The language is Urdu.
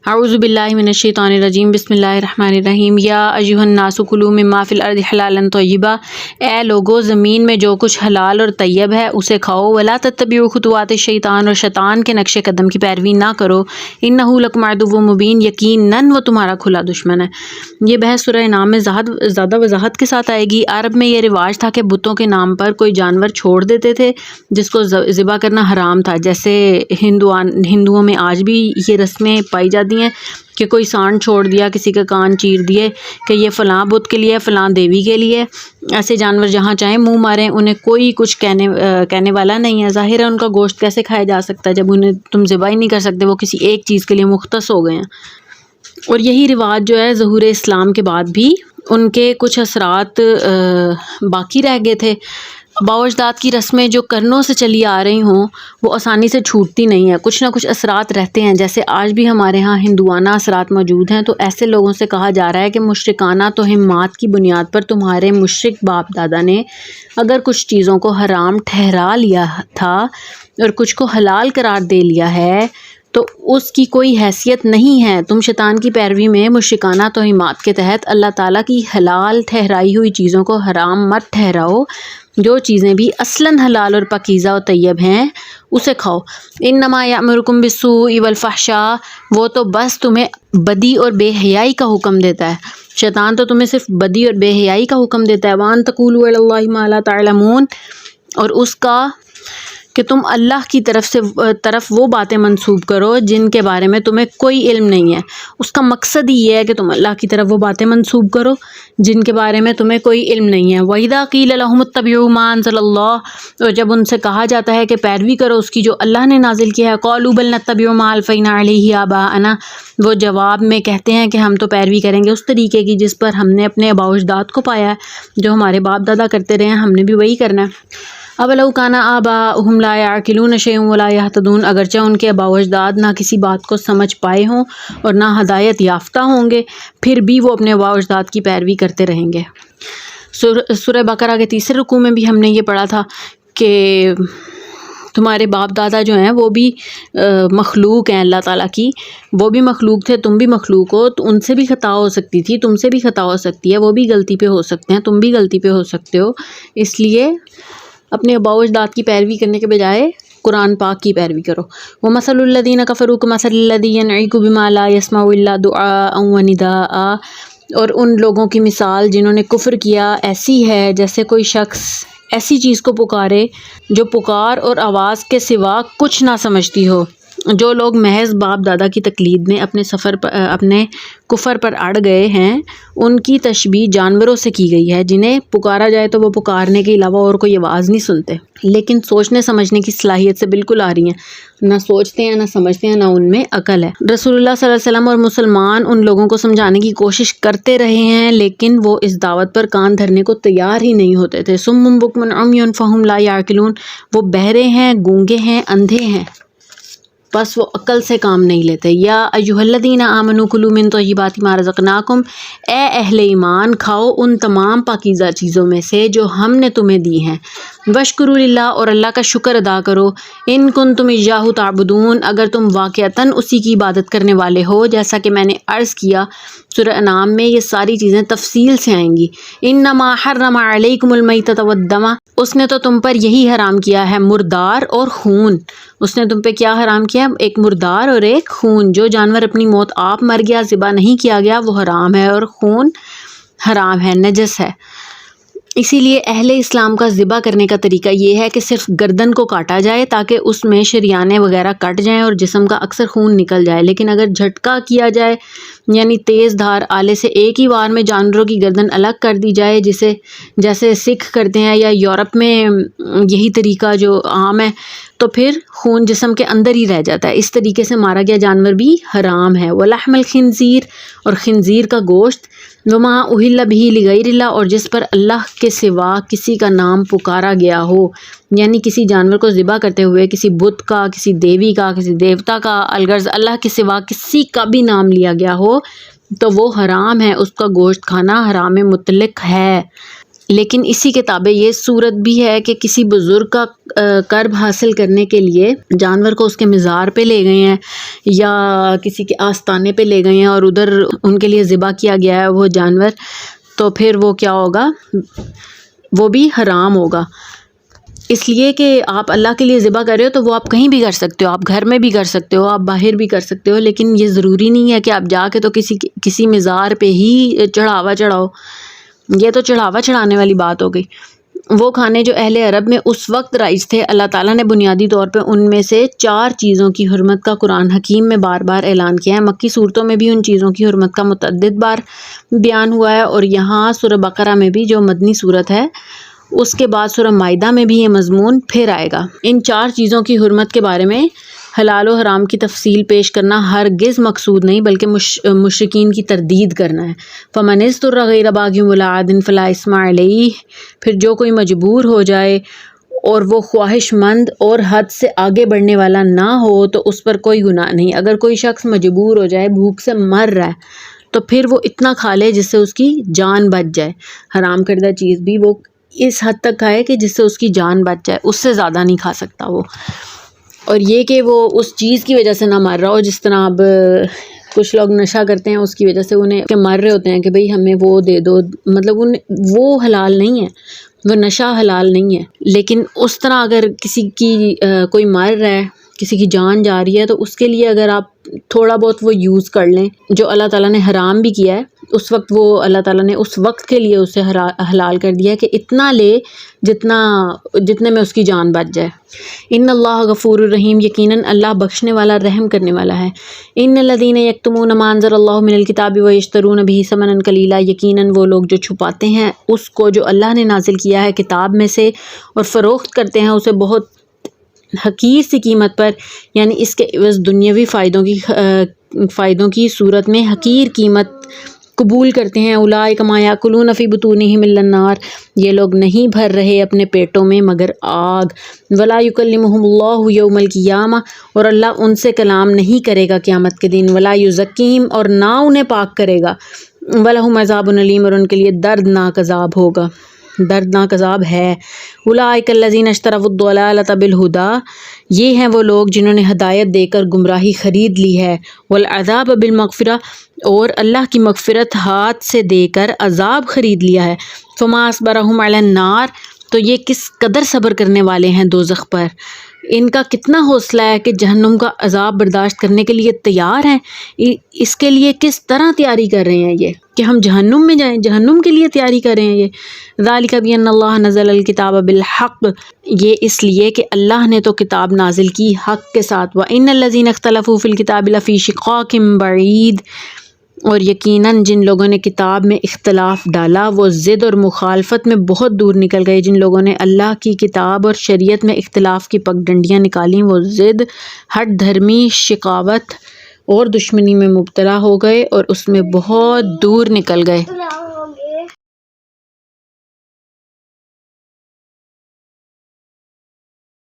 اعوذ باللہ من الشیطان الرجیم بسم اللہ الرحمن الرحیم یا ایھا الناس کلوا مما فی الارض حلالا طیبا، اے لوگو زمین میں جو کچھ حلال اور طیب ہے اسے کھاؤ، ولا تتبعوا خطوات الشیطان، اور شیطان کے نقش قدم کی پیروی نہ کرو، انہ لکم عدو مبین، یقیناً وہ تمہارا کھلا دشمن ہے۔ یہ بحث سورہ انعام میں زیادہ وضاحت کے ساتھ آئے گی۔ عرب میں یہ رواج تھا کہ بتوں کے نام پر کوئی جانور چھوڑ دیتے تھے جس کو ذبح کرنا حرام تھا، جیسے ہندوؤں میں آج بھی یہ رسمیں پائی جاتی ہیں کہ کوئی سانڈ چھوڑ دیا، کسی کا کان چیر دیے کہ یہ فلاں بت کے لیے، فلاں دیوی کے لیے۔ ایسے جانور جہاں چاہیں منہ ماریں، انہیں کوئی کچھ کہنے والا نہیں ہے۔ ظاہر ہے ان کا گوشت کیسے کھایا جا سکتا ہے جب انہیں تم ذبح ہی نہیں کر سکتے، وہ کسی ایک چیز کے لیے مختص ہو گئے ہیں۔ اور یہی رواج جو ہے ظہور اسلام کے بعد بھی ان کے کچھ اثرات باقی رہ گئے تھے۔ آباء و اجداد کی رسمیں جو کرنوں سے چلی آ رہی ہوں وہ آسانی سے چھوٹتی نہیں ہیں، کچھ نہ کچھ اثرات رہتے ہیں۔ جیسے آج بھی ہمارے ہاں ہندوانہ اثرات موجود ہیں، تو ایسے لوگوں سے کہا جا رہا ہے کہ مشرکانہ توہمات کی بنیاد پر تمہارے مشرک باپ دادا نے اگر کچھ چیزوں کو حرام ٹھہرا لیا تھا اور کچھ کو حلال قرار دے لیا ہے تو اس کی کوئی حیثیت نہیں ہے۔ تم شیطان کی پیروی میں مشرکانہ توہمات کے تحت اللہ تعالیٰ کی حلال ٹھہرائی ہوئی چیزوں کو حرام مت ٹھہراؤ، جو چیزیں بھی اصلاً حلال اور پاکیزہ و طیب ہیں اسے کھاؤ۔ انما یأمرکم بالسوء والفحشاء، وہ تو بس تمہیں بدی اور بے حیائی کا حکم دیتا ہے۔ شیطان تو تمہیں صرف بدی اور بے حیائی کا حکم دیتا ہے۔ وَأَن تَقُولُوا عَلَى اللَّهِ مَا لَا تَعْلَمُونَ، اور اس کا کہ تم اللہ کی طرف وہ باتیں منسوب کرو جن کے بارے میں تمہیں کوئی علم نہیں ہے۔ اس کا مقصد ہی یہ ہے کہ تم اللہ کی طرف وہ باتیں منسوب کرو جن کے بارے میں تمہیں کوئی علم نہیں ہے۔ وَإِذَا قِيلَ لَهُمُ اتَّبِعُوا مَا أَنزَلَ اللَّهُ، اور جب ان سے کہا جاتا ہے کہ پیروی کرو اس کی جو اللہ نے نازل کیا ہے، قَالُوا بَلْ نَتَّبِعُ مَا أَلْفَيْنَا عَلَيْهِ آبَاءَنَا، وہ جواب میں کہتے ہیں کہ ہم تو پیروی کریں گے اس طریقے کی جس پر ہم نے اپنے آباء و اجداد کو پایا ہے، جو ہمارے باپ دادا کرتے رہے ہیں، ہم نے بھی وہی کرنا ہے۔ اَوَلَوْ كَانَ آبَاؤُهُمْ لَا يَعْقِلُونَ شَيْئًا وَلَا يَهْتَدُونَ، اگرچہ ان کے آباء و اجداد نہ کسی بات کو سمجھ پائے ہوں اور نہ ہدایت یافتہ ہوں گے، پھر بھی وہ اپنے آباء و اجداد کی پیروی کرتے رہیں گے۔ سورہ بقرہ کے تیسرے رکوع میں بھی ہم نے یہ پڑھا تھا کہ تمہارے باپ دادا جو ہیں وہ بھی مخلوق ہیں اللہ تعالیٰ کی، وہ بھی مخلوق تھے، تم بھی مخلوق ہو، تو ان سے بھی خطا ہو سکتی تھی، تم سے بھی خطا ہو سکتی ہے، وہ بھی غلطی پہ ہو سکتے ہیں، تم بھی غلطی پہ ہو سکتے ہو۔ اس لیے اپنے آباء و اجداد کی پیروی کرنے کے بجائے قرآن پاک کی پیروی کرو۔ وَمَثَلُ الَّذِينَ كَفَرُوا كَمَثَلِ الَّذِي يَنْعِقُ بِمَا لَا يَسْمَعُ إِلَّا دُعَاءً وَنِدَاءً، اور ان لوگوں کی مثال جنہوں نے کفر کیا ایسی ہے جیسے کوئی شخص ایسی چیز کو پکارے جو پکار اور آواز کے سوا کچھ نہ سمجھتی ہو۔ جو لوگ محض باپ دادا کی تقلید میں اپنے کفر پر اڑ گئے ہیں، ان کی تشبیہ جانوروں سے کی گئی ہے جنہیں پکارا جائے تو وہ پکارنے کے علاوہ اور کوئی آواز نہیں سنتے، لیکن سوچنے سمجھنے کی صلاحیت سے بالکل آ رہی ہیں، نہ سوچتے ہیں، نہ سمجھتے ہیں، نہ ان میں عقل ہے۔ رسول اللہ صلی اللہ علیہ وسلم اور مسلمان ان لوگوں کو سمجھانے کی کوشش کرتے رہے ہیں لیکن وہ اس دعوت پر کان دھرنے کو تیار ہی نہیں ہوتے تھے۔ صم بکم عمی فہم لا یعقلون، وہ بہرے ہیں، گونگے ہیں، اندھے ہیں، بس وہ عقل سے کام نہیں لیتے۔ یا ایھا الذین آمنوا کلوا من طیبات ما رزقناکم، اے اہل ایمان کھاؤ ان تمام پاکیزہ چیزوں میں سے جو ہم نے تمہیں دی ہیں، واشکروا للہ، اور اللہ کا شکر ادا کرو، ان کنتم ایاہ تعبدون، اگر تم واقعتاً اسی کی عبادت کرنے والے ہو۔ جیسا کہ میں نے عرض کیا سورہ انعام میں یہ ساری چیزیں تفصیل سے آئیں گی۔ انما حرم علیکم المیتۃ والدم، اس نے تو تم پر یہی حرام کیا ہے مردار اور خون۔ اس نے تم پہ کیا حرام کیا؟ ایک مردار اور ایک خون۔ جو جانور اپنی موت آپ مر گیا، ذبح نہیں کیا گیا، وہ حرام ہے، اور خون حرام ہے، نجس ہے۔ اسی لیے اہل اسلام کا ذبح کرنے کا طریقہ یہ ہے کہ صرف گردن کو کاٹا جائے تاکہ اس میں شریانیں وغیرہ کٹ جائیں اور جسم کا اکثر خون نکل جائے، لیکن اگر جھٹکا کیا جائے یعنی تیز دھار آلے سے ایک ہی وار میں جانوروں کی گردن الگ کر دی جائے، جیسے سکھ کرتے ہیں یا یورپ میں یہی طریقہ جو عام ہے، تو پھر خون جسم کے اندر ہی رہ جاتا ہے۔ اس طریقے سے مارا گیا جانور بھی حرام ہے۔ وَلَحْمَ الْخِنْزِيرِ، اور خنزیر کا گوشت، وَمَا أُهِلَّ بِهِ لِغَيْرِ اللَّهِ، اور جس پر اللہ کے سوا کسی کا نام پکارا گیا ہو، یعنی کسی جانور کو ذبح کرتے ہوئے کسی بت کا، کسی دیوی کا، کسی دیوتا کا، الغرض اللہ کے سوا کسی کا بھی نام لیا گیا ہو تو وہ حرام ہے، اس کا گوشت کھانا حرام مطلق ہے۔ لیکن اسی کے تابع یہ صورت بھی ہے کہ کسی بزرگ کا قرب حاصل کرنے کے لیے جانور کو اس کے مزار پہ لے گئے ہیں یا کسی کے آستانے پہ لے گئے ہیں اور ادھر ان کے لیے ذبح کیا گیا ہے وہ جانور، تو پھر وہ کیا ہوگا، وہ بھی حرام ہوگا۔ اس لیے کہ آپ اللہ کے لیے ذبح کر رہے ہو تو وہ آپ کہیں بھی کر سکتے ہو، آپ گھر میں بھی کر سکتے ہو، آپ باہر بھی کر سکتے ہو، لیکن یہ ضروری نہیں ہے کہ آپ جا کے تو کسی مزار پہ ہی چڑھاوا چڑھاؤ۔ یہ تو چڑھاوا چڑھانے والی بات ہو گئی۔ وہ کھانے جو اہل عرب میں اس وقت رائج تھے، اللہ تعالیٰ نے بنیادی طور پہ ان میں سے 4 چیزوں کی حرمت کا قرآن حکیم میں بار بار اعلان کیا ہے۔ مکی صورتوں میں بھی ان چیزوں کی حرمت کا متعدد بار بیان ہوا ہے، اور یہاں سورہ بقرہ میں بھی جو مدنی صورت ہے اس کے بعد سورہ مائدہ میں بھی یہ مضمون پھر آئے گا۔ ان 4 چیزوں کی حرمت کے بارے میں حلال و حرام کی تفصیل پیش کرنا ہرگز مقصود نہیں، بلکہ مشرکین کی تردید کرنا ہے۔ فَمَنِ اضْطُرَّ غَيْرَ بَاغٍ وَلَا عَادٍ فَلَا إِثْمَ عَلَيْهِ، پھر جو کوئی مجبور ہو جائے اور وہ خواہش مند اور حد سے آگے بڑھنے والا نہ ہو تو اس پر کوئی گناہ نہیں۔ اگر کوئی شخص مجبور ہو جائے، بھوک سے مر رہا ہے، تو پھر وہ اتنا کھا لے جس سے اس کی جان بچ جائے۔ حرام کردہ چیز بھی وہ اس حد تک کھائے کہ جس سے اس کی جان بچ جائے، اس سے زیادہ نہیں کھا سکتا وہ۔ اور یہ کہ وہ اس چیز کی وجہ سے نہ مر رہا ہو، جس طرح اب کچھ لوگ نشہ کرتے ہیں، اس کی وجہ سے انہیں کہ مر رہے ہوتے ہیں کہ بھئی ہمیں وہ دے دو، مطلب وہ حلال نہیں ہے، وہ نشہ حلال نہیں ہے۔ لیکن اس طرح اگر کسی کی کوئی مر رہا ہے، کسی کی جان جا رہی ہے، تو اس کے لیے اگر آپ تھوڑا بہت وہ یوز کر لیں جو اللہ تعالیٰ نے حرام بھی کیا ہے، اس وقت وہ اللہ تعالیٰ نے اس وقت کے لیے اسے حلال کر دیا ہے کہ اتنا لے جتنے میں اس کی جان بچ جائے۔ ان اللہ غفور الرحیم، یقیناً اللہ بخشنے والا رحم کرنے والا ہے۔ ان الذین یکتمون ما انزل اللہ من الکتاب ویشترون بہ ثمنا قلیلا، یقیناً وہ لوگ جو چھپاتے ہیں اس کو جو اللہ نے نازل کیا ہے کتاب میں سے اور فروخت کرتے ہیں اسے بہت حقیر سی قیمت پر، یعنی اس کے عوض دنیاوی فائدوں کی صورت میں حقیر قیمت قبول کرتے ہیں۔ اولئک ما یاکلون فی بطونہم الا النار، یہ لوگ نہیں بھر رہے اپنے پیٹوں میں مگر آگ۔ ولا یکلمہم اللہ یوم القیامہ، اور اللہ ان سے کلام نہیں کرے گا قیامت کے دن۔ ولا یزکیہم، اور نہ انہیں پاک کرے گا۔ ولہم عذاب علیم، اور ان کے لیے دردناک عذاب ہوگا، دردناک عذاب ہے۔ اولئک الذین اشتروا الضلالۃ بالہدی، یہ ہیں وہ لوگ جنہوں نے ہدایت دے کر گمراہی خرید لی ہے، والعذاب بالمغفرہ، اور اللہ کی مغفرت ہاتھ سے دے کر عذاب خرید لیا ہے۔ فما اصبرہم علی النار، تو یہ کس قدر صبر کرنے والے ہیں دوزخ پر، ان کا کتنا حوصلہ ہے کہ جہنم کا عذاب برداشت کرنے کے لیے تیار ہیں۔ اس کے لیے کس طرح تیاری کر رہے ہیں یہ کہ ہم جہنم میں جائیں، جہنم کے لیے تیاری کر رہے ہیں یہ۔ ذالک بان اللہ نزل الکتاب بالحق، یہ اس لیے کہ اللہ نے تو کتاب نازل کی حق کے ساتھ۔ وان الذین اختلفوا فی الکتاب لفی شقاق بعید، اور یقیناً جن لوگوں نے کتاب میں اختلاف ڈالا وہ ضد اور مخالفت میں بہت دور نکل گئے۔ جن لوگوں نے اللہ کی کتاب اور شریعت میں اختلاف کی پگڈنڈیاں نکالیں وہ ضد، ہٹ دھرمی، شقاوت اور دشمنی میں مبتلا ہو گئے اور اس میں بہت دور نکل گئے۔